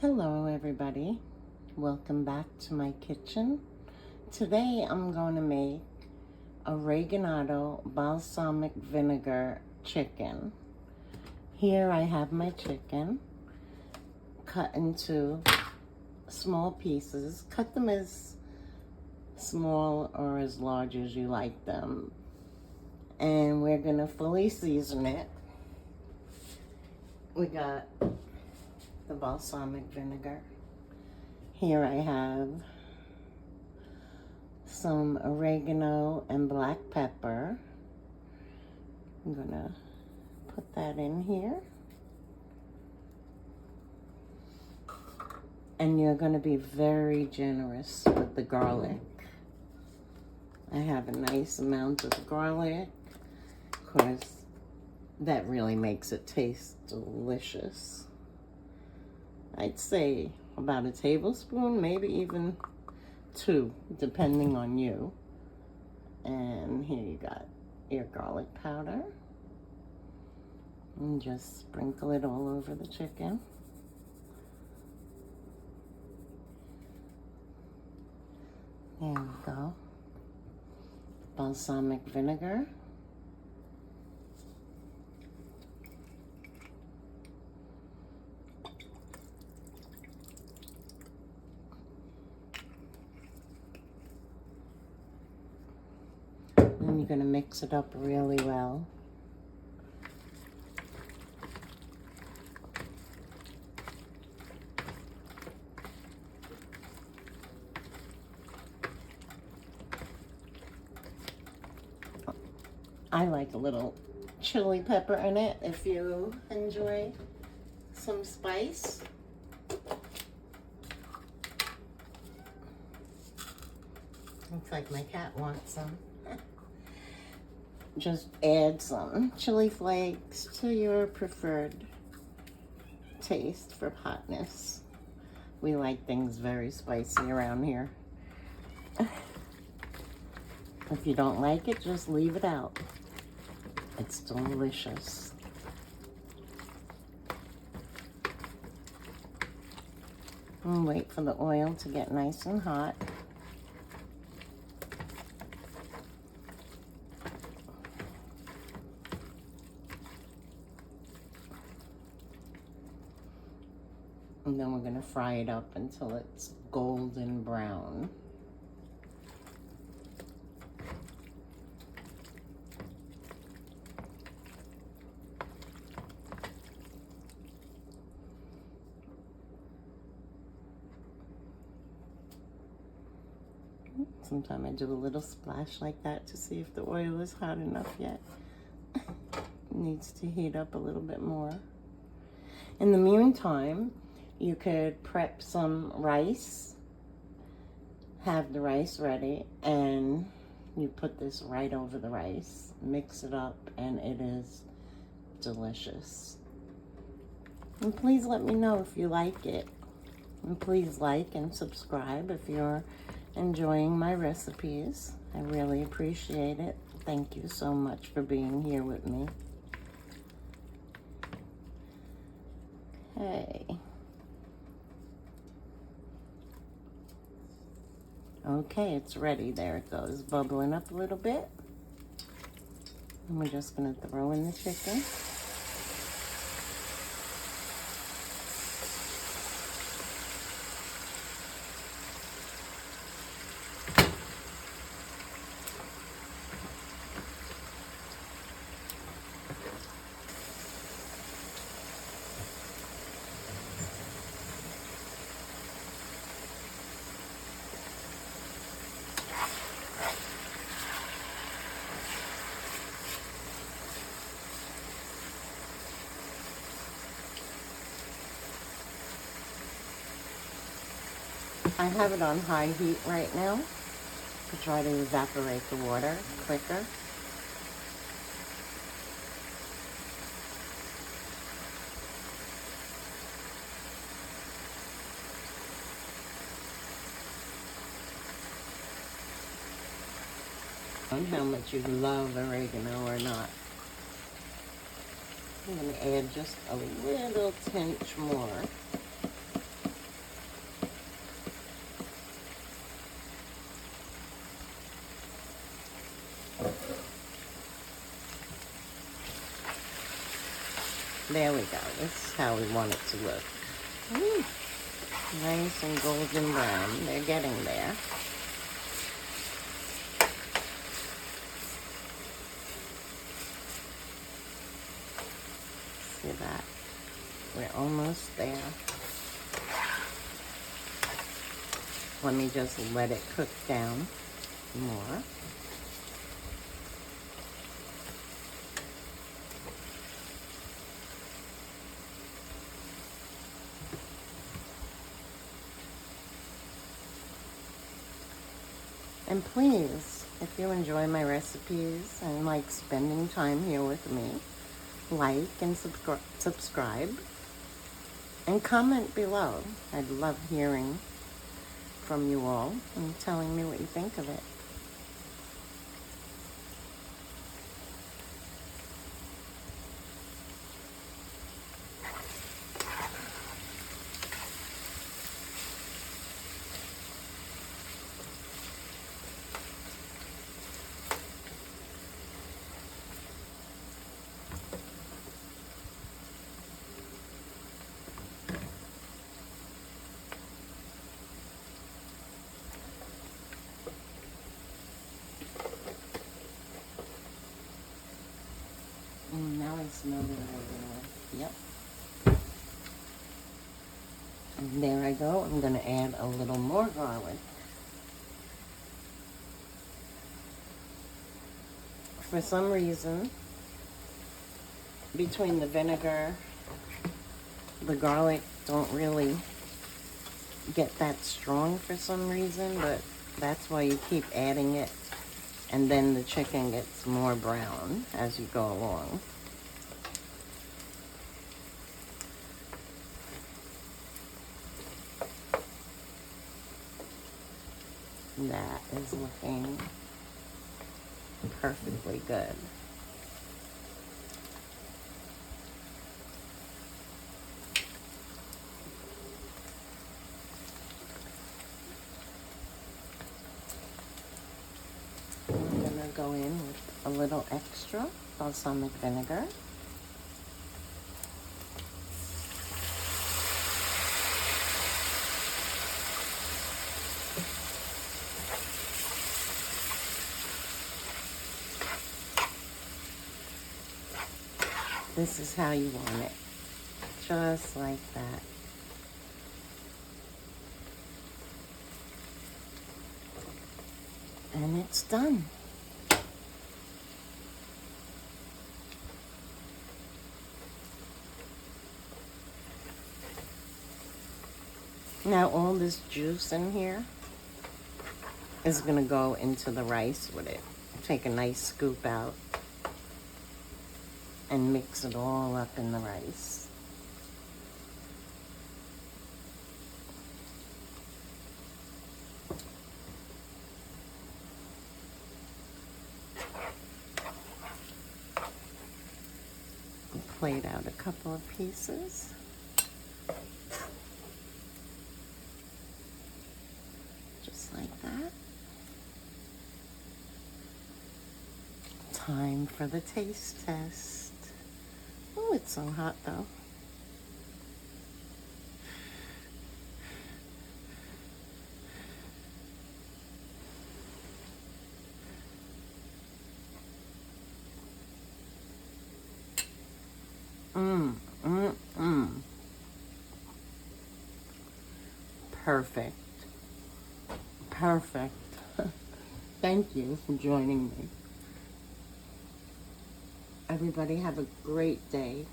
Hello everybody, welcome back to my kitchen. Today I'm going to make oregano balsamic vinegar chicken. Here I have my chicken cut into small pieces. Cut them as small or as large as you like them. And we're going to fully season it. We got the balsamic vinegar. Here I have some oregano and black pepper. I'm gonna put that in here. And you're gonna be very generous with the garlic. I have a nice amount of garlic, because that really makes it taste delicious. I'd say about a tablespoon, maybe even 2, depending on you. And here you got your garlic powder. And just sprinkle it all over the chicken. There we go. Balsamic vinegar. And you're going to mix it up really well. I like a little chili pepper in it if you enjoy some spice. Looks like my cat wants some. Just add some chili flakes to your preferred taste for hotness. We like things very spicy around here. If you don't like it, just leave it out. It's delicious. And wait for the oil to get nice and hot. And then we're going to fry it up until it's golden brown. Sometimes I do a little splash like that to see if the oil is hot enough yet. It needs to heat up a little bit more. In the meantime, you could prep some rice, have the rice ready, and you put this right over the rice, mix it up, and it is delicious. And please let me know if you like it. And please like and subscribe if you're enjoying my recipes. I really appreciate it. Thank you so much for being here with me. Okay. Okay, it's ready. There it goes, bubbling up a little bit. And we're just gonna throw in the chicken. I have it on high heat right now to try to evaporate the water quicker. On how much you love oregano or not. I'm going to add just a little tinge more. we want it to look. Ooh, nice and golden brown. They're getting there. See that? We're almost there. Let me just let it cook down more. And please, if you enjoy my recipes and like spending time here with me, like and subscribe and comment below. I'd love hearing from you all and telling me what you think of it. Now I smell the oregano. Yep. And there I go. I'm going to add a little more garlic. For some reason, between the vinegar, the garlic don't really get that strong for some reason, but that's why you keep adding it, and then the chicken gets more brown as you go along. That is looking perfectly good. I'm gonna go in with a little extra balsamic vinegar. This is how you want it, just like that. And it's done. Now all this juice in here is gonna go into the rice with it. Take a nice scoop out and mix it all up in the rice. Plate out a couple of pieces. Just like that. Time for the taste test. Oh, it's so hot though. Perfect. Perfect. Thank you for joining me. Everybody have a great day.